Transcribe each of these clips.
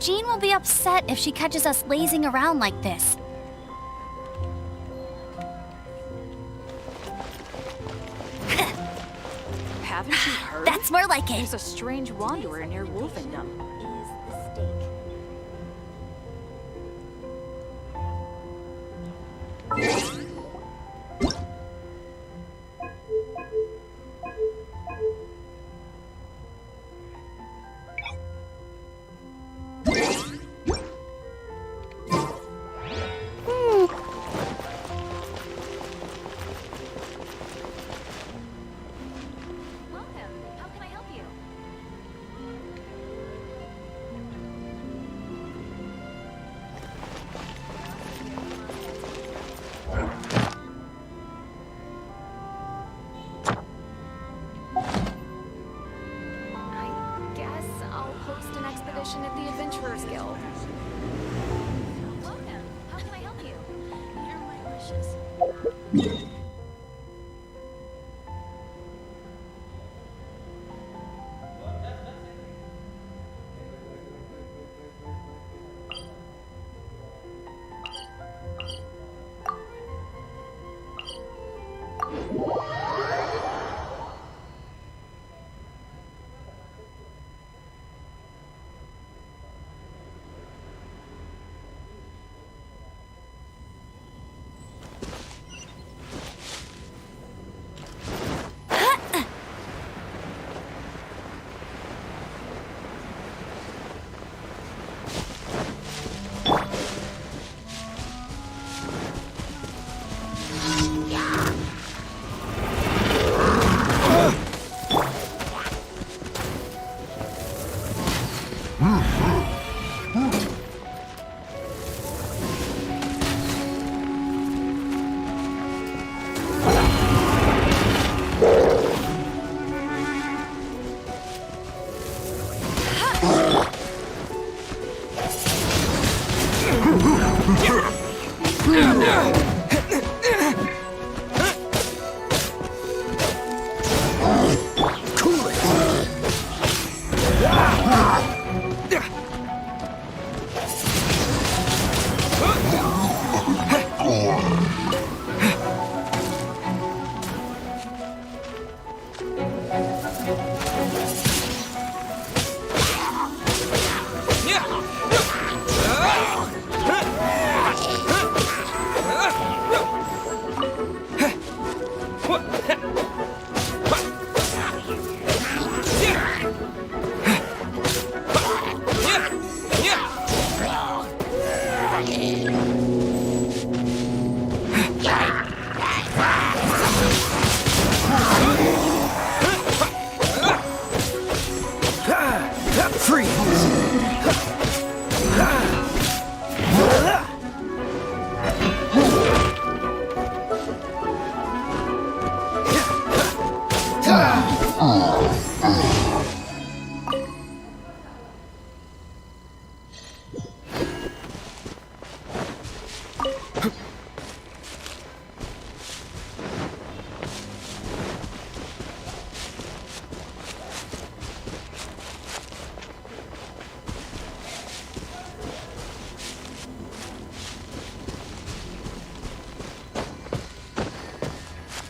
Jean will be upset if she catches us lazing around like this. Haven't you heard? That's more like it. There's a strange wanderer near Wolfendom. Is the stake. At the Adventurers Guild. Welcome. How can I help you? Here are my wishes.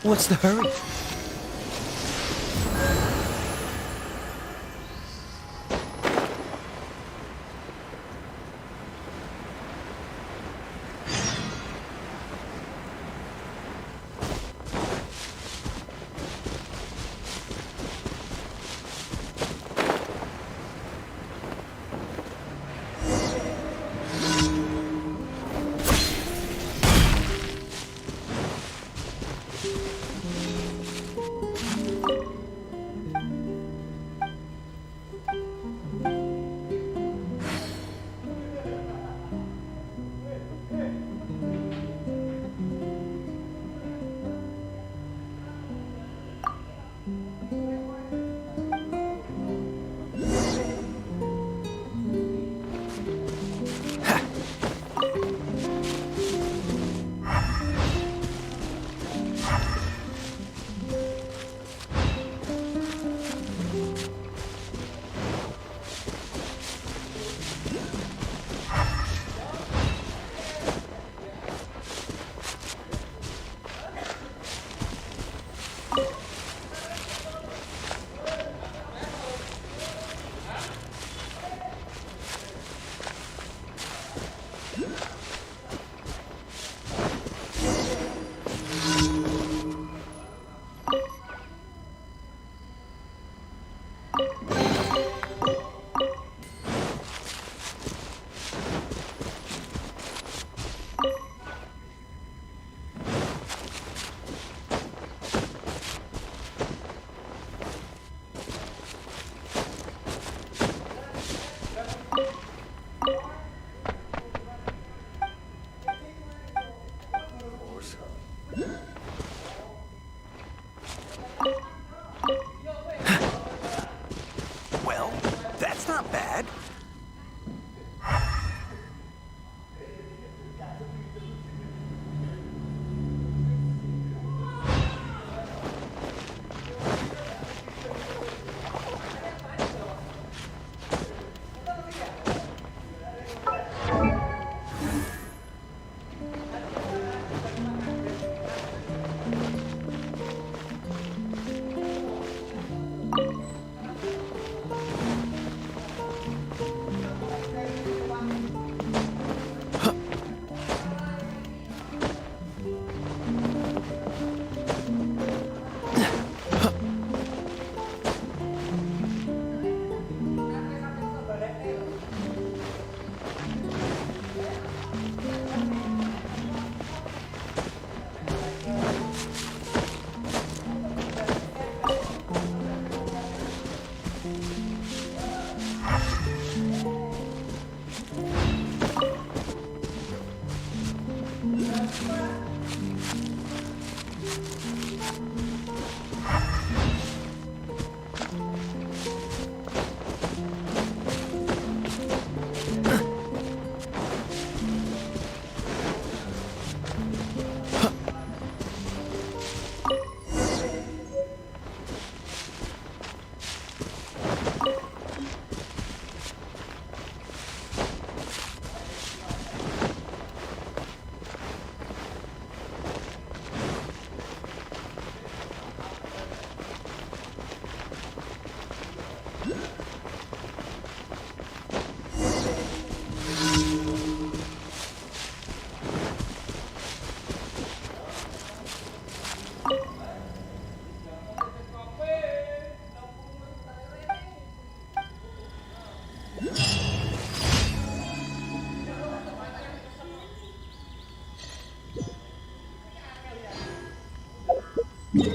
What's the hurry? Wind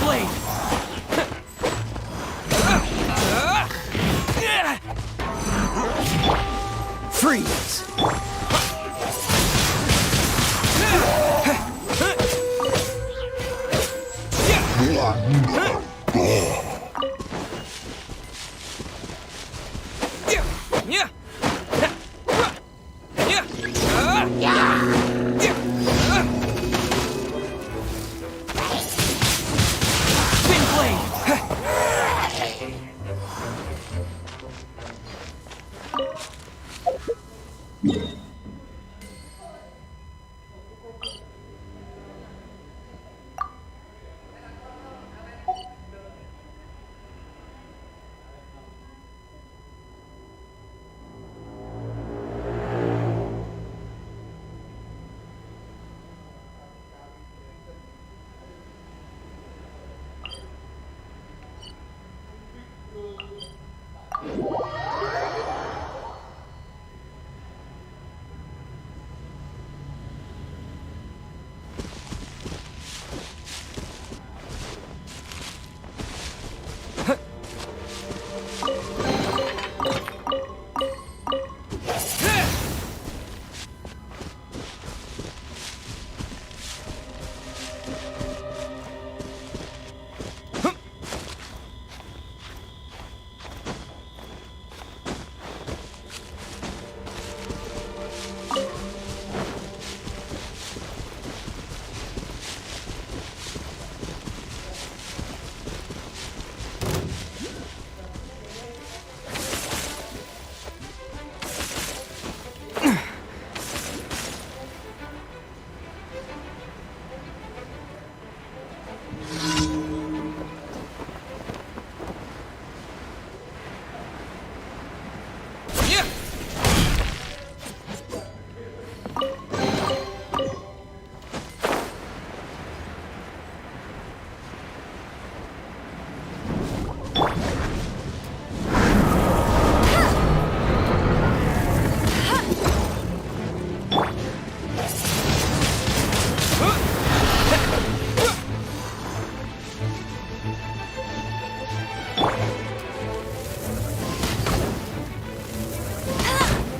blade! Freeze! Wind blade!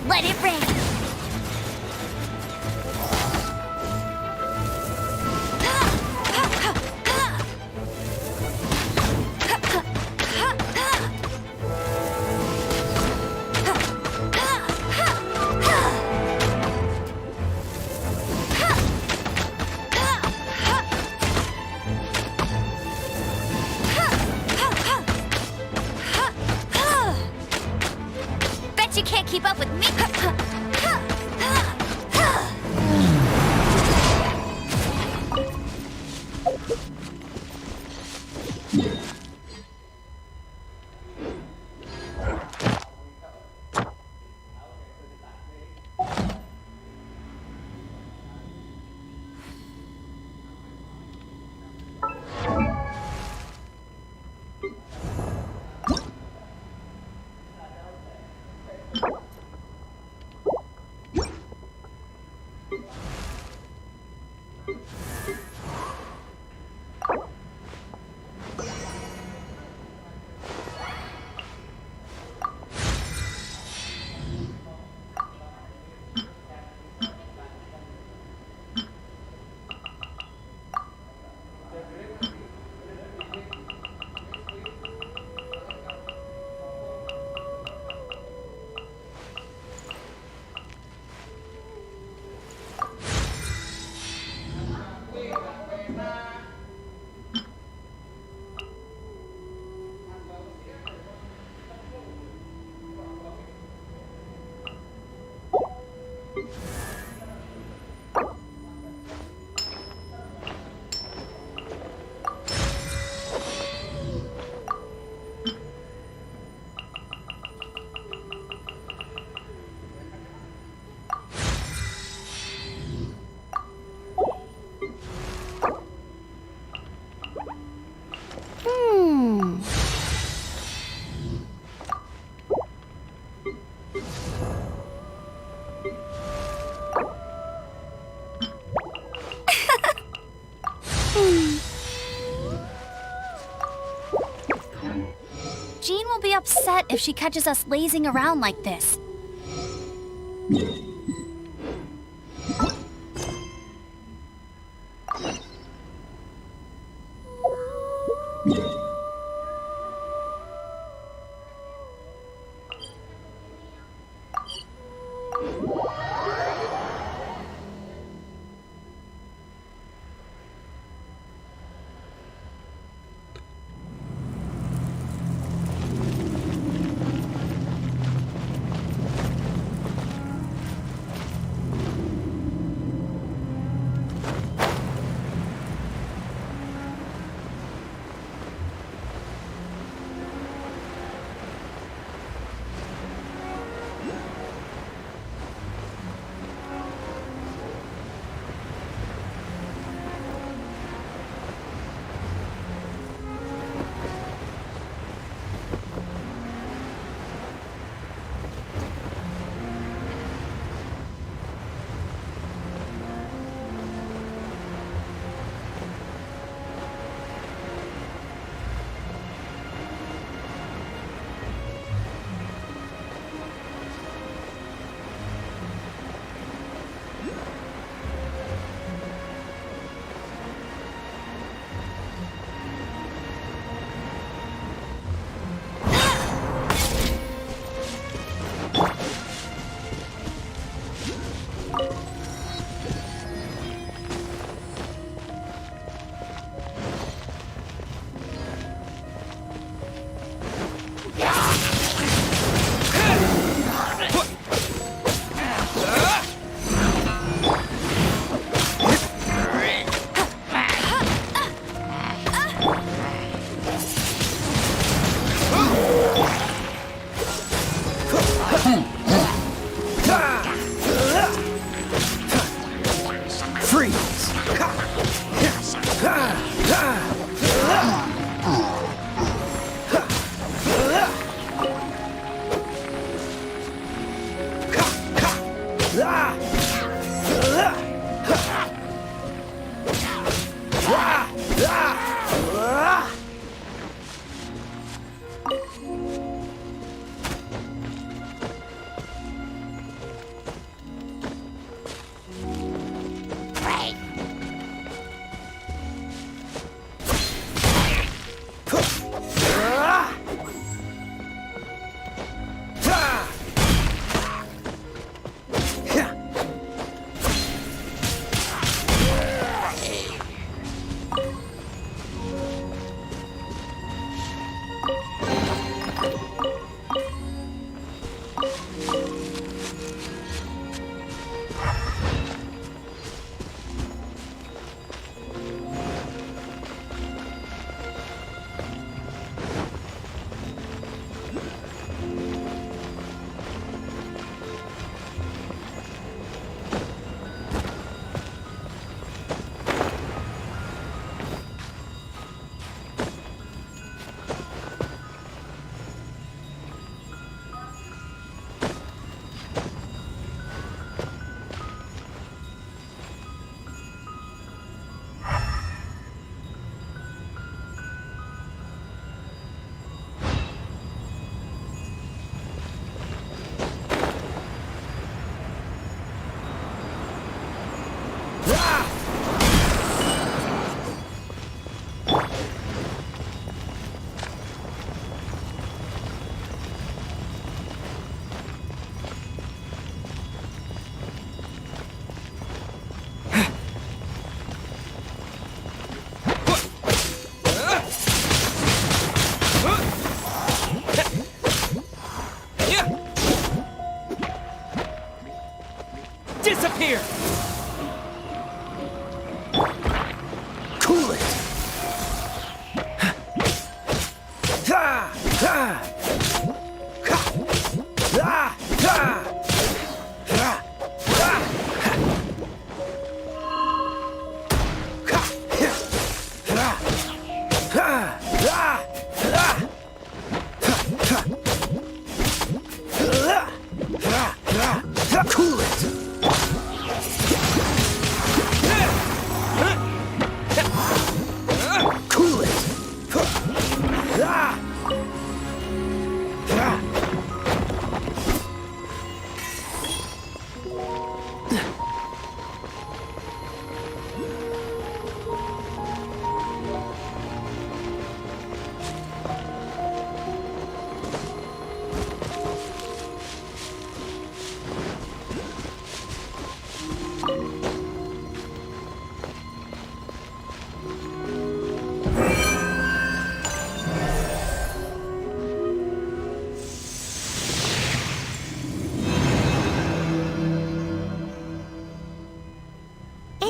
Let it rain. Bet you can't keep up with me. will be upset if she catches us lazing around like this. Disappear!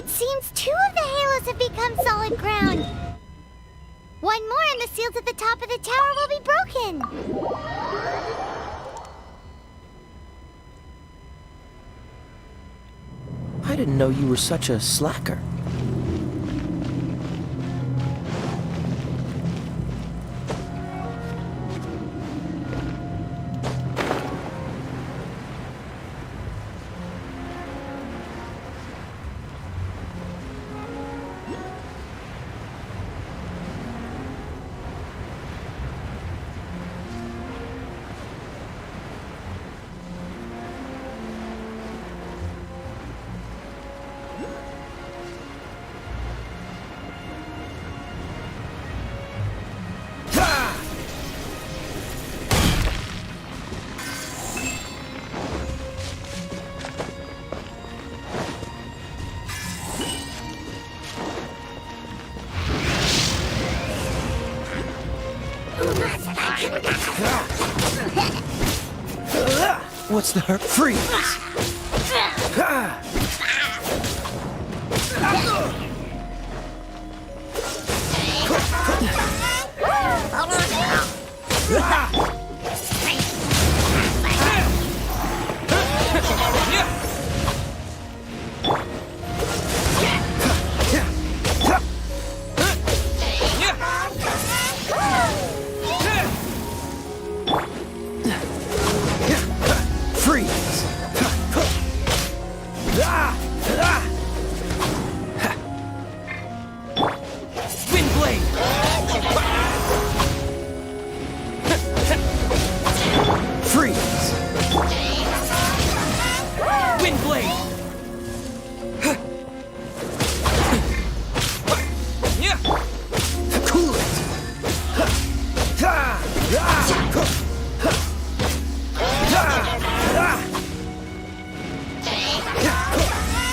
It seems 2 of the halos have become solid ground. One more and the seals at the top of the tower will be broken. I didn't know you were such a slacker. What's the hurt? Freeze!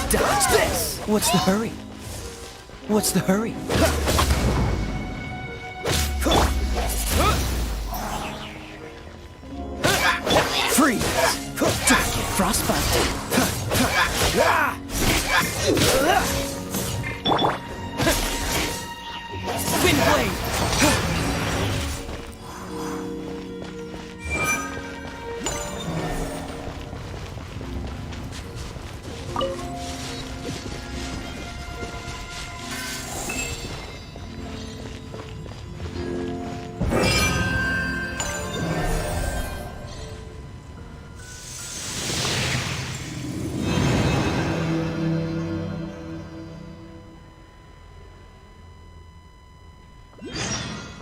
Dodge this! What's the hurry? What's the hurry? Freeze! Frostbite! Wind blade!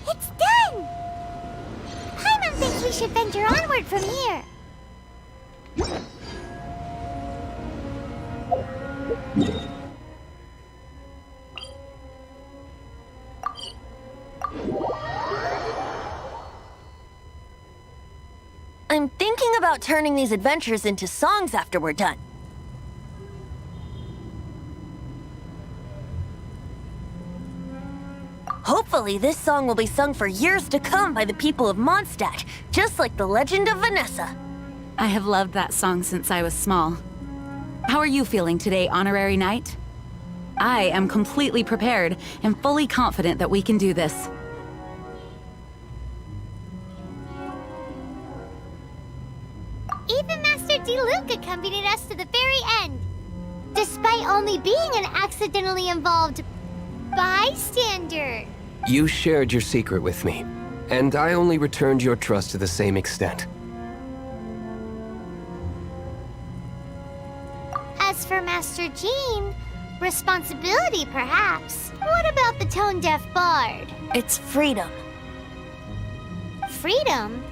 It's done! Paimon thinks we should venture onward from here. I'm thinking about turning these adventures into songs after we're done. Hopefully, this song will be sung for years to come by the people of Mondstadt, just like the legend of Vanessa. I have loved that song since I was small. How are you feeling today, Honorary Knight? I am completely prepared and fully confident that we can do this. Even Master D-Luke accompanied us to the very end, despite only being an accidentally involved bystander. You shared your secret with me, and I only returned your trust to the same extent. As for Master Jean, responsibility perhaps. What about the tone-deaf bard? It's freedom. Freedom?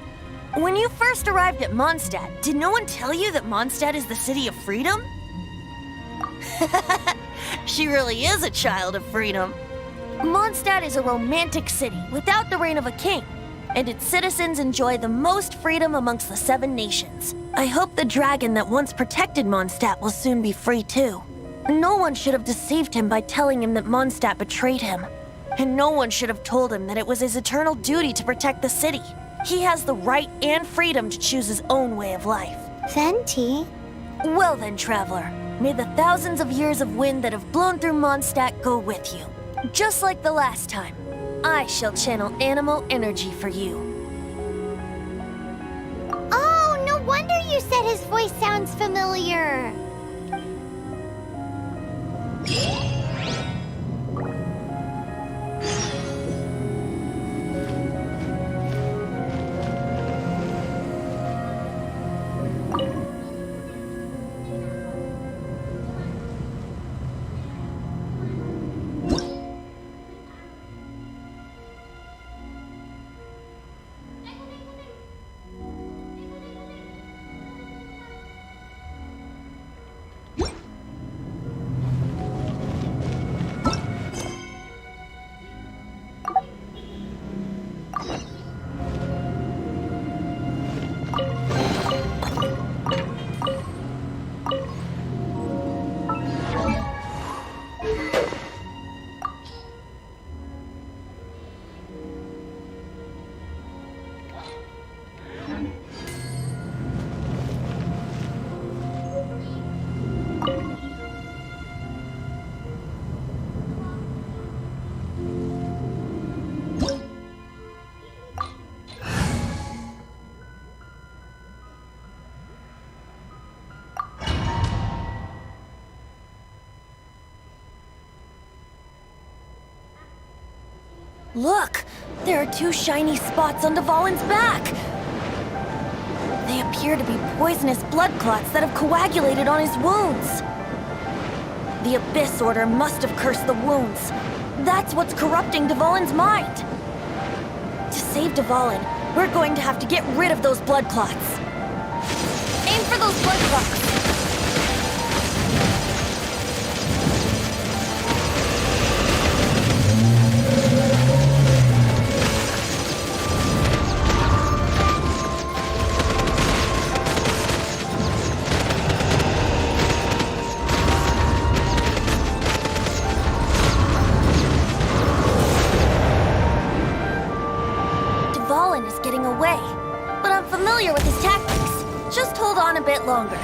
When you first arrived at Mondstadt, did no one tell you that Mondstadt is the city of freedom? She really is a child of freedom. Mondstadt is a romantic city without the reign of a king, and its citizens enjoy the most freedom amongst the 7 nations. I hope the dragon that once protected Mondstadt will soon be free too. No one should have deceived him by telling him that Mondstadt betrayed him. And no one should have told him that it was his eternal duty to protect the city. He has the right and freedom to choose his own way of life. Venti? Well then, traveler, May the thousands of years of wind that have blown through Mondstadt go with you. Just like the last time, I shall channel animal energy for you. Oh, no wonder you said his voice sounds familiar. Look! There are two shiny spots on Dvalin's back! They appear to be poisonous blood clots that have coagulated on his wounds. The Abyss Order must have cursed the wounds. That's what's corrupting Dvalin's mind. To save Dvalin, we're going to have to get rid of those blood clots. Aim for those blood clots! Away, but I'm familiar with his tactics. Just hold on a bit longer.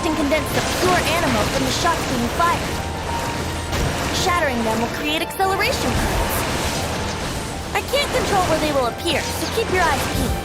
And condense the pure animal from the shots being fired. Shattering them will create acceleration currents. I can't control where they will appear, so keep your eyes peeled.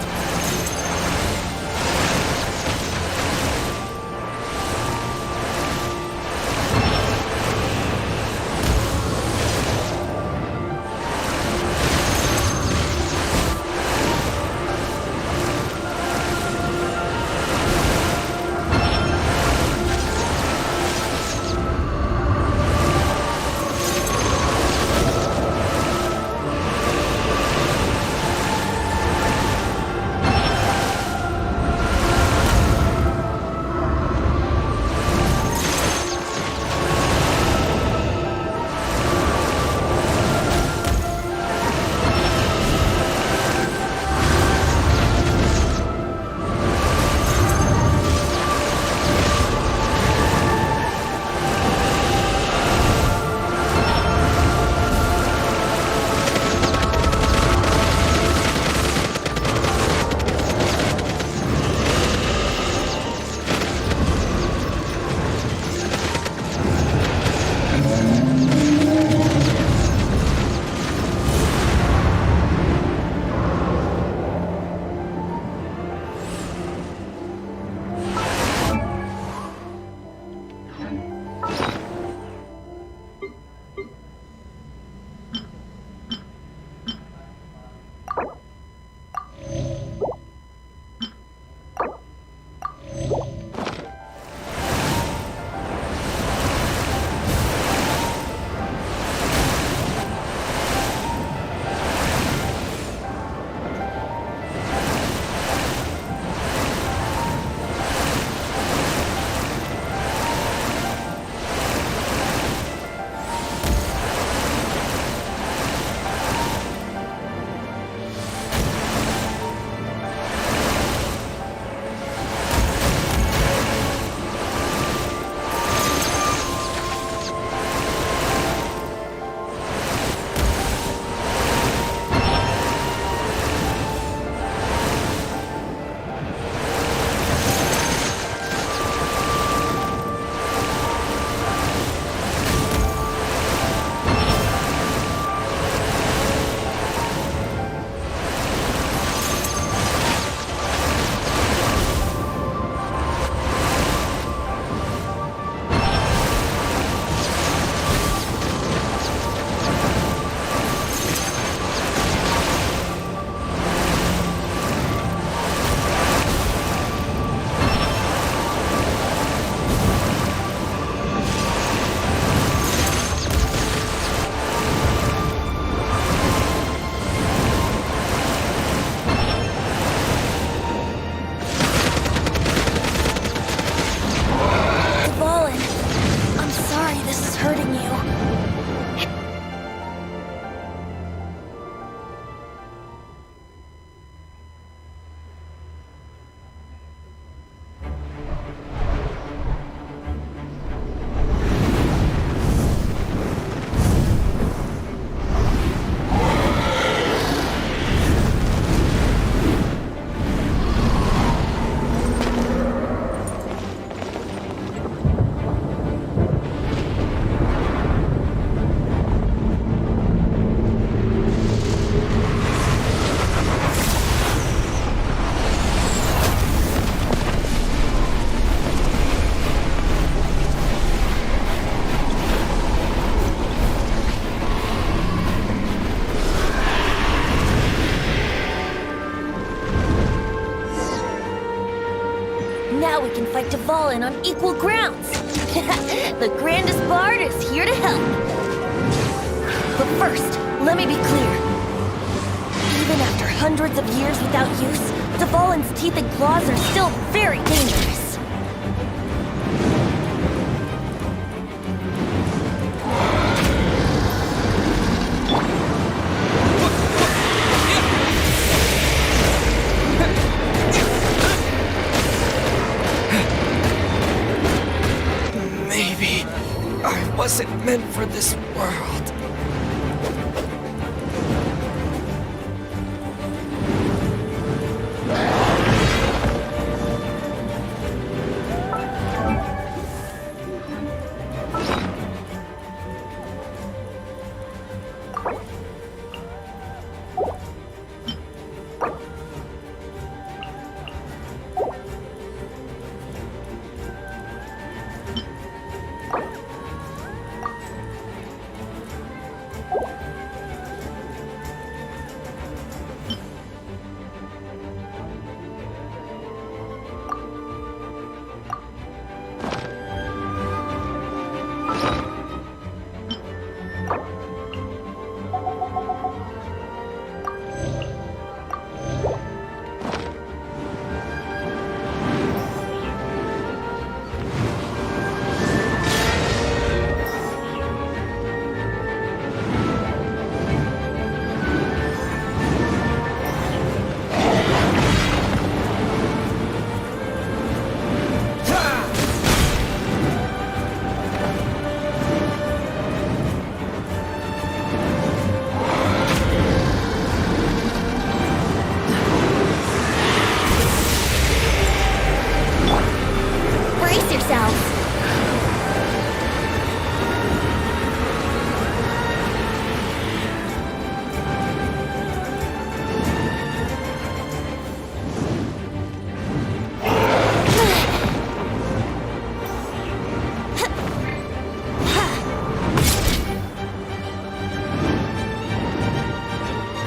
in on equal grounds. The grandest bard is here to help. But first, let me be clear. Even after hundreds of years without use, the Fallen's teeth and claws are still very dangerous. Maybe I wasn't meant for this world.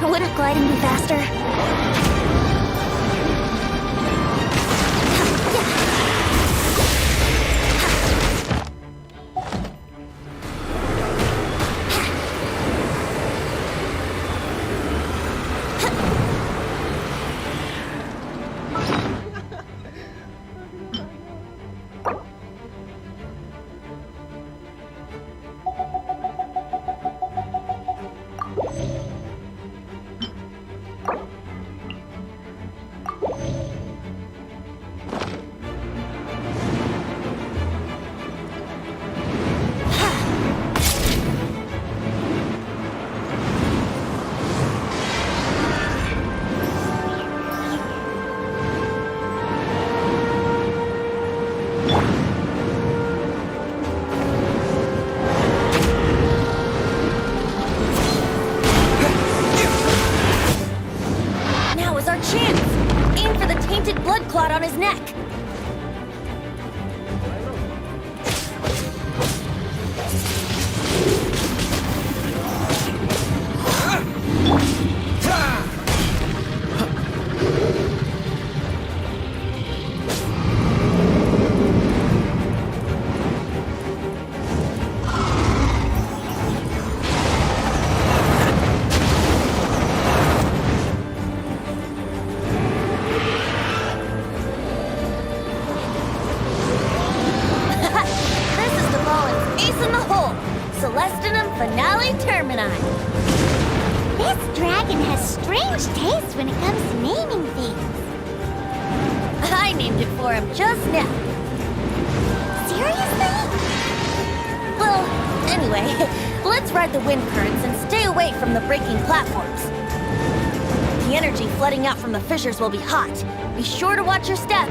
Wouldn't gliding be faster? Clot on his neck. This dragon has strange taste when it comes to naming things. I named it for him just now. Seriously? Well, anyway, let's ride the wind currents and stay away from the breaking platforms. The energy flooding out from the fissures will be hot. Be sure to watch your step.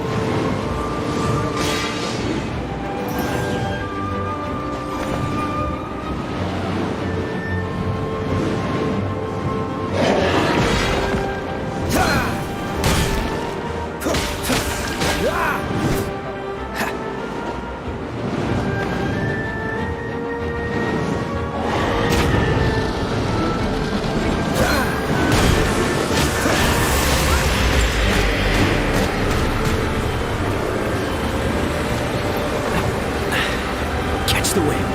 win.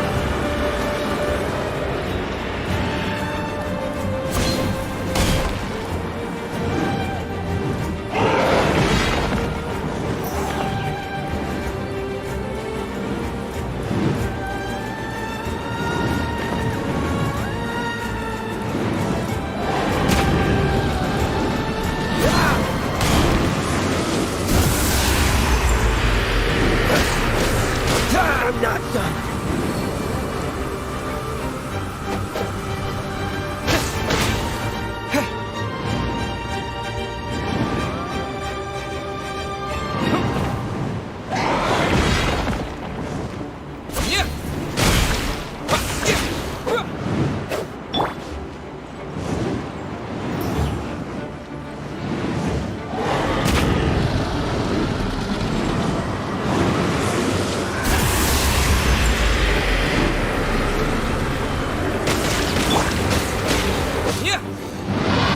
I'm not done.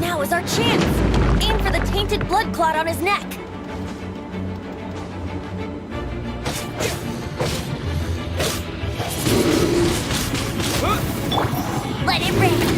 Now is our chance! Aim for the tainted blood clot on his neck! Let it rip!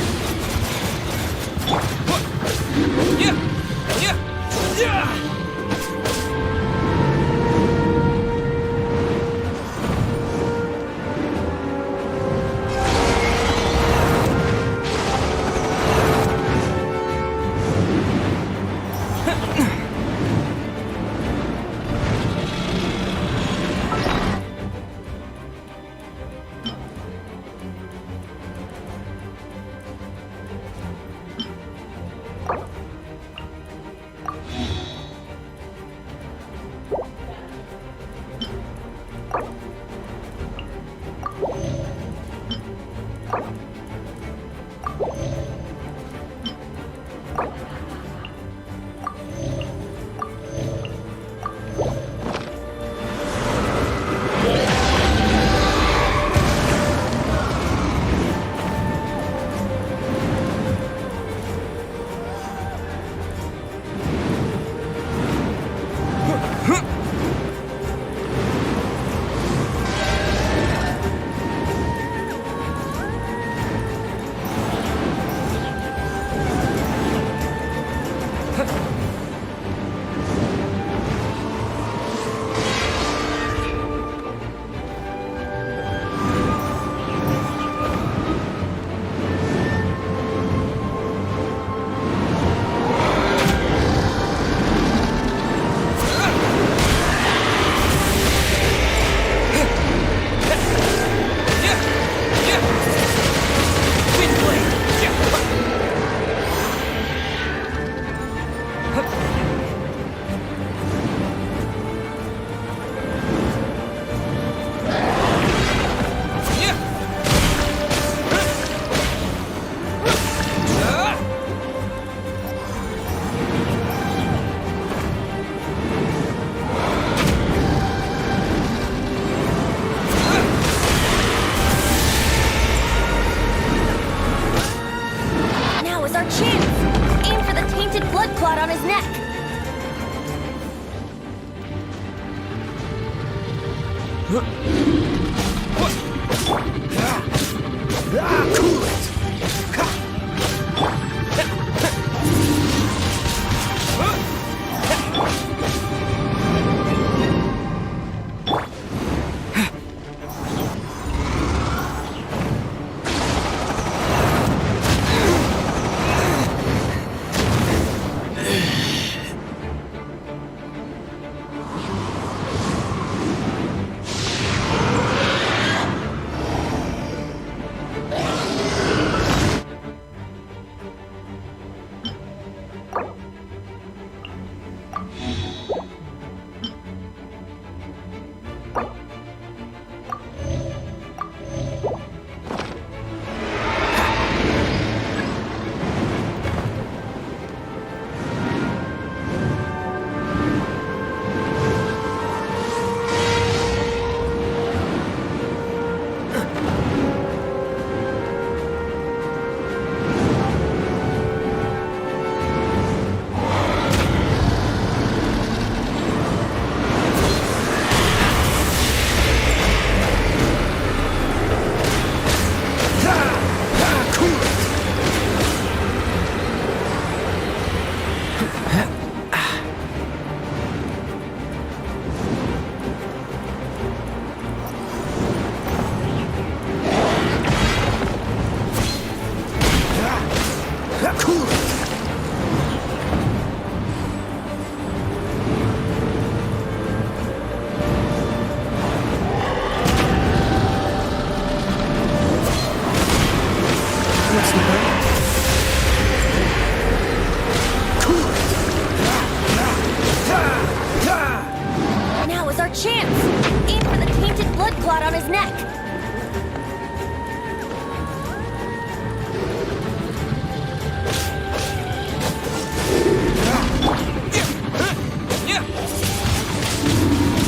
the hurry? Now is our chance! Aim for the tainted blood clot on his neck!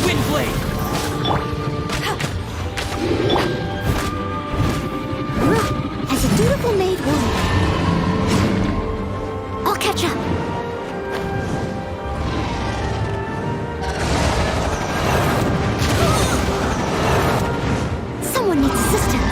Wind blade! As a dutiful maid would. I'll catch up. Someone needs assistance.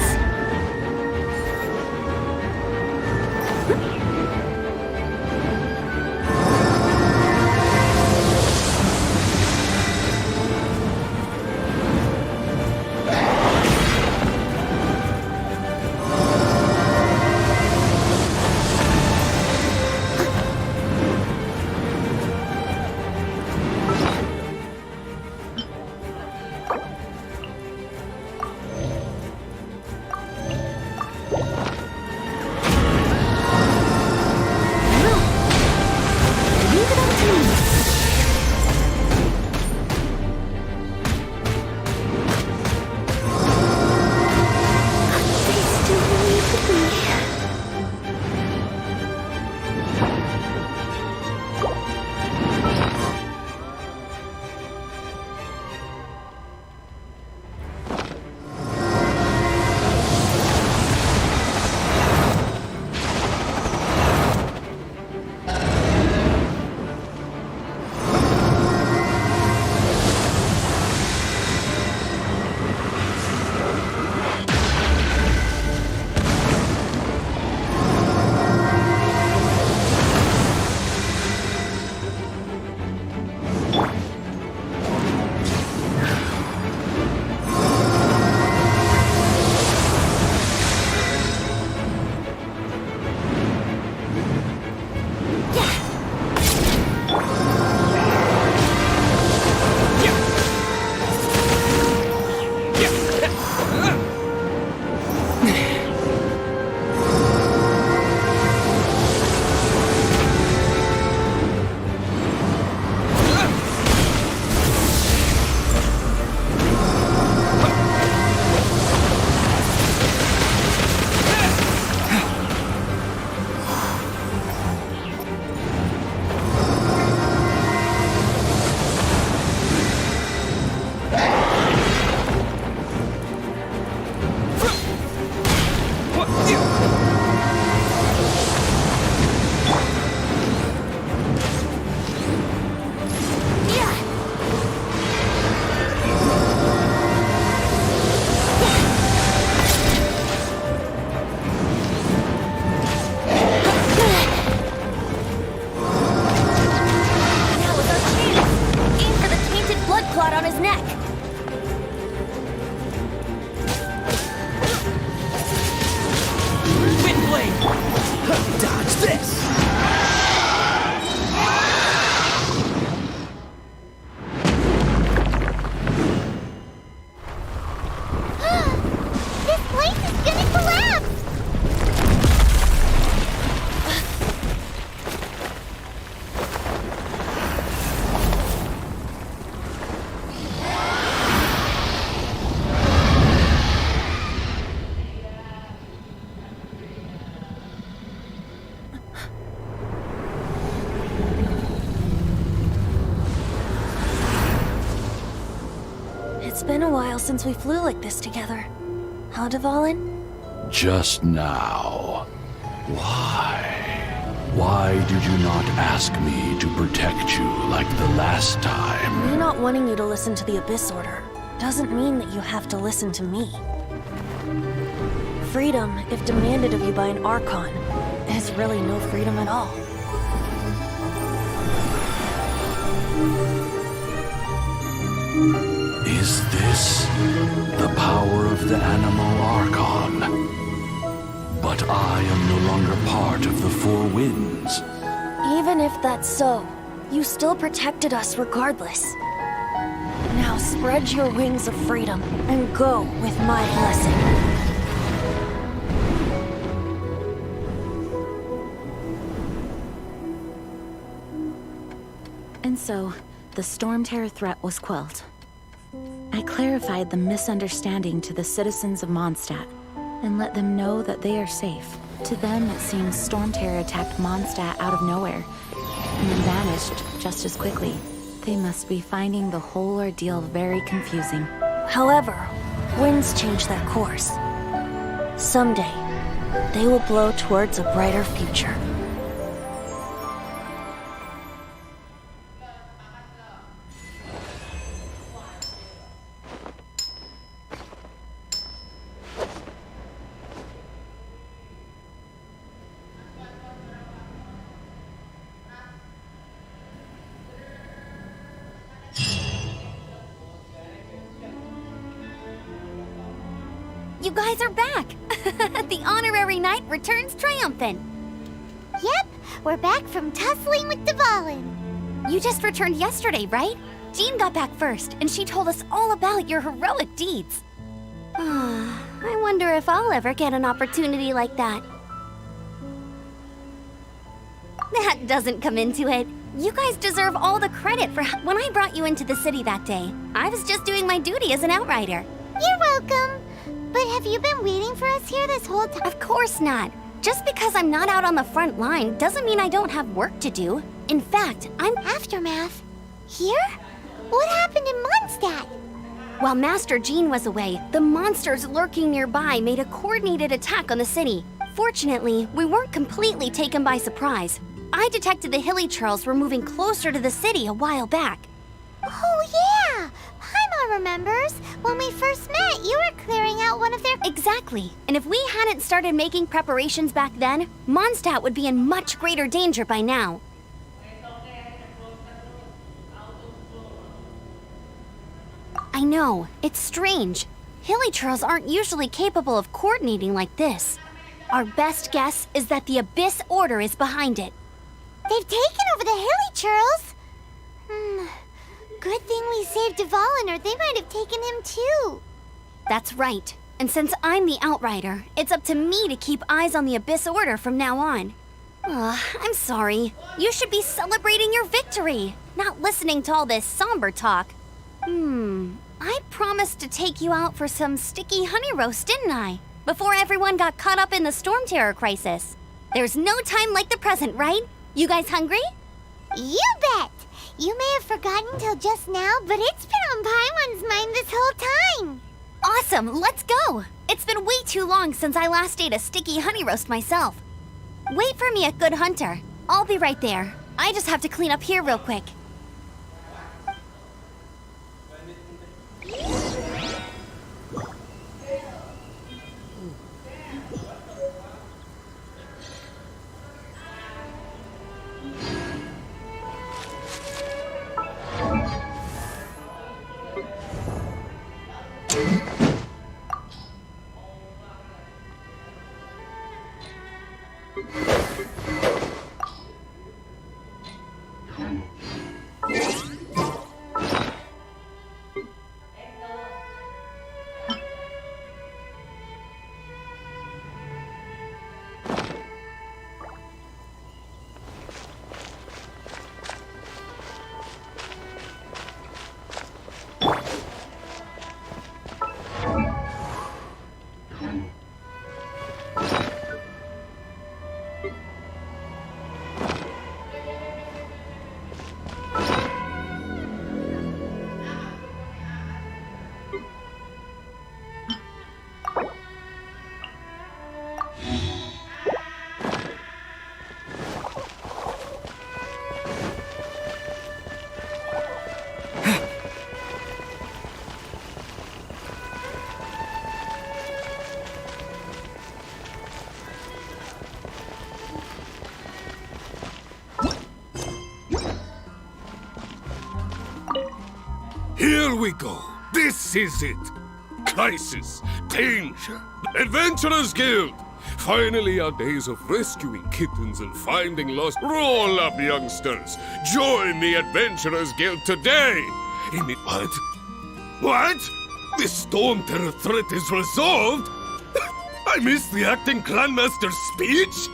Leave it up to me. They still believe in me. It's been a while since we flew like this together. Huh, Dvalin? Just now. Why? Why did you not ask me to protect you like the last time? Me not wanting you to listen to the Abyss Order doesn't mean that you have to listen to me. Freedom, if demanded of you by an Archon, is really no freedom at all. Is this the power of the Animal Archon? But I am no longer part of the Four Winds. Even if that's so, you still protected us regardless. Now spread your wings of freedom and go with my blessing. And so, the Storm Terror threat was quelled. I clarified the misunderstanding to the citizens of Mondstadt, and let them know that they are safe. To them, it seems Storm Terror attacked Mondstadt out of nowhere, and then vanished just as quickly. They must be finding the whole ordeal very confusing. However, winds change their course. Someday, they will blow towards a brighter future. You guys are back! The honorary knight returns triumphant. Yep, we're back from tussling with Dvalin. You just returned yesterday, right? Jean got back first, and she told us all about your heroic deeds. I wonder if I'll ever get an opportunity like that. That doesn't come into it. You guys deserve all the credit for when I brought you into the city that day. I was just doing my duty as an outrider. You're welcome. But have you been waiting for us here this whole time? Of course not. Just because I'm not out on the front line doesn't mean I don't have work to do. In fact, I'm Aftermath. Here? What happened in Mondstadt? While Master Jean was away, the monsters lurking nearby made a coordinated attack on the city. Fortunately, we weren't completely taken by surprise. I detected the Hilly Churls were moving closer to the city a while back. Oh yeah! Paimon remembers. When we first met, you were clearing out one of their... Exactly. And if we hadn't started making preparations back then, Mondstadt would be in much greater danger by now. I know, it's strange. Hilly Churls aren't usually capable of coordinating like this. Our best guess is that the Abyss Order is behind it. They've taken over the Hilly Churls? Good thing we saved Dvalin, or they might have taken him too. That's right. And since I'm the Outrider, it's up to me to keep eyes on the Abyss Order from now on. I'm sorry. You should be celebrating your victory, not listening to all this somber talk. I promised to take you out for some sticky honey roast, didn't I? Before everyone got caught up in the Storm Terror crisis. There's no time like the present, right? You guys hungry? You bet! You may have forgotten till just now, but it's been on Paimon's mind this whole time. Awesome, let's go! It's been way too long since I last ate a sticky honey roast myself. Wait for me at Good Hunter. I'll be right there. I just have to clean up here real quick. Here we go. This is it. Crisis, danger, Adventurers Guild. Finally, our days of rescuing kittens and finding lost. Roll up, youngsters. Join the Adventurers Guild today. What? What? The Storm Terror threat is resolved? I missed the acting clanmaster's speech?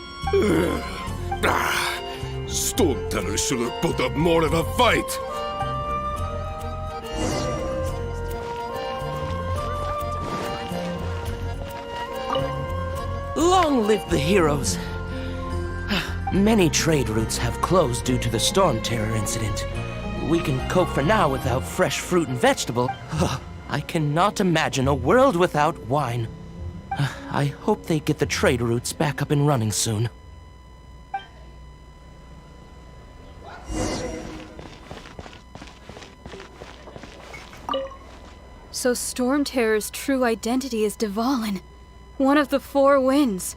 Storm Terror should have put up more of a fight. Long live the heroes. Many trade routes have closed due to the Storm Terror incident. We can cope for now without fresh fruit and vegetable. I cannot imagine a world without wine. I hope they get the trade routes back up and running soon. So Storm Terror's true identity is Dvalin, one of the four winds.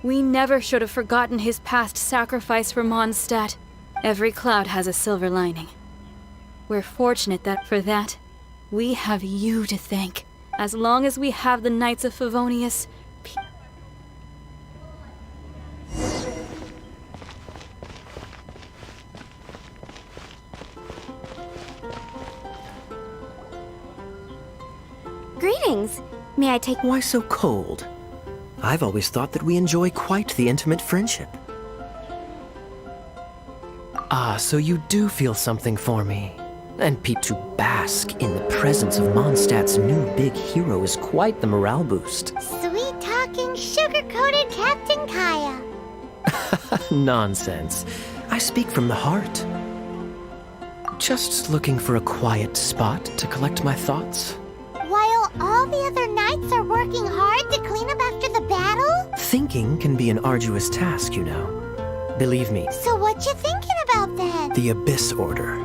We never should have forgotten his past sacrifice for Mondstadt. Every cloud has a silver lining. We're fortunate that for that, we have you to thank. As long as we have the Knights of Favonius, Greetings. May I take... Why so cold? I've always thought that we enjoy quite the intimate friendship. Ah, so you do feel something for me. And to bask in the presence of Mondstadt's new big hero is quite the morale boost. Sweet-talking, sugar-coated Captain Kaya. Nonsense. I speak from the heart. Just looking for a quiet spot to collect my thoughts. While all the other knights are working hard to clean up after the battle? Thinking can be an arduous task, you know. Believe me. So what you thinking about then? The Abyss Order.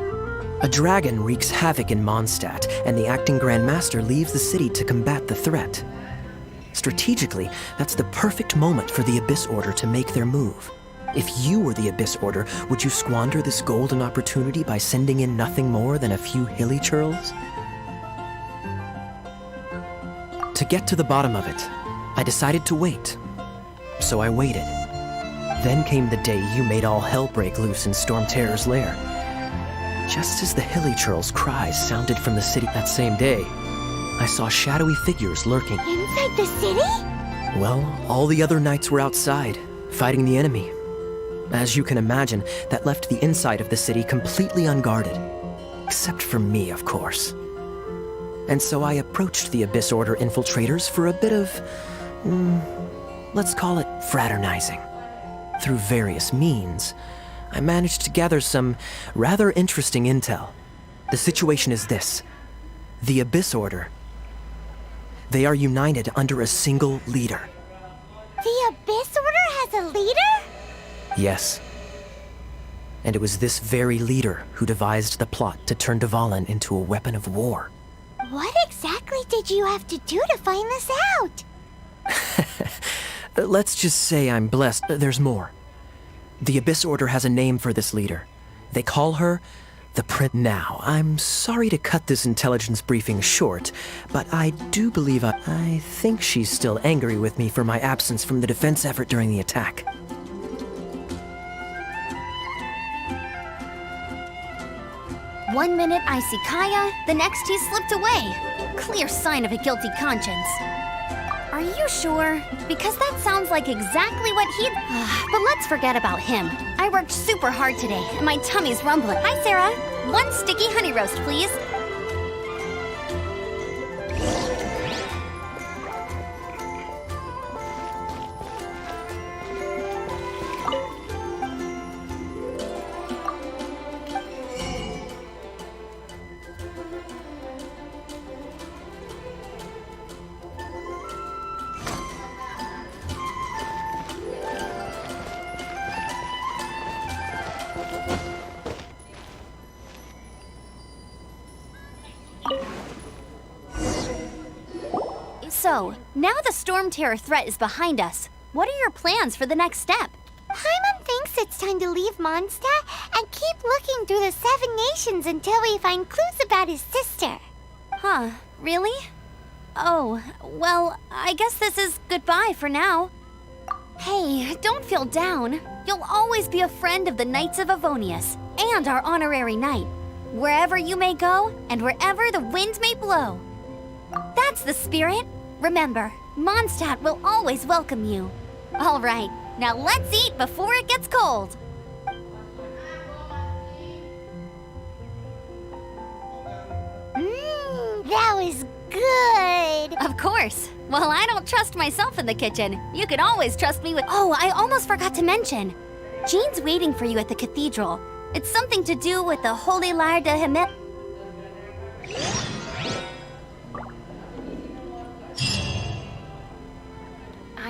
A dragon wreaks havoc in Mondstadt, and the acting Grand Master leaves the city to combat the threat. Strategically, that's the perfect moment for the Abyss Order to make their move. If you were the Abyss Order, would you squander this golden opportunity by sending in nothing more than a few hilly churls? To get to the bottom of it, I decided to wait. So I waited. Then came the day you made all hell break loose in Storm Terror's lair. Just as the hilly churl's cries sounded from the city that same day, I saw shadowy figures lurking. Inside the city? Well, all the other knights were outside, fighting the enemy. As you can imagine, that left the inside of the city completely unguarded. Except for me, of course. And so I approached the Abyss Order infiltrators for a bit of, let's call it fraternizing. Through various means, I managed to gather some rather interesting intel. The situation is this. The Abyss Order. They are united under a single leader. The Abyss Order has a leader? Yes. And it was this very leader who devised the plot to turn Dvalin into a weapon of war. What exactly did you have to do to find this out? Let's just say I'm blessed. There's more. The Abyss Order has a name for this leader. They call her the Prince. Now, I'm sorry to cut this intelligence briefing short, but I do believe I think she's still angry with me for my absence from the defense effort during the attack. One minute I see Kaya, the next he slipped away. Clear sign of a guilty conscience. Are you sure? Because that sounds like exactly what he'd... But let's forget about him. I worked super hard today, and my tummy's rumbling. Hi, Sarah. One sticky honey roast, please. So, now the Storm Terror threat is behind us. What are your plans for the next step? Paimon thinks it's time to leave Mondstadt and keep looking through the 7 nations until we find clues about his sister. Huh, really? Oh, well, I guess this is goodbye for now. Hey, don't feel down. You'll always be a friend of the Knights of Avonius and our honorary knight. Wherever you may go and wherever the wind may blow. That's the spirit. Remember, Mondstadt will always welcome you. All right, now let's eat before it gets cold. good. Of course. Well, I don't trust myself in the kitchen. You can always trust me with. Oh, I almost forgot to mention. Jean's waiting for you at the cathedral. It's something to do with the Holy Lyre de Hime.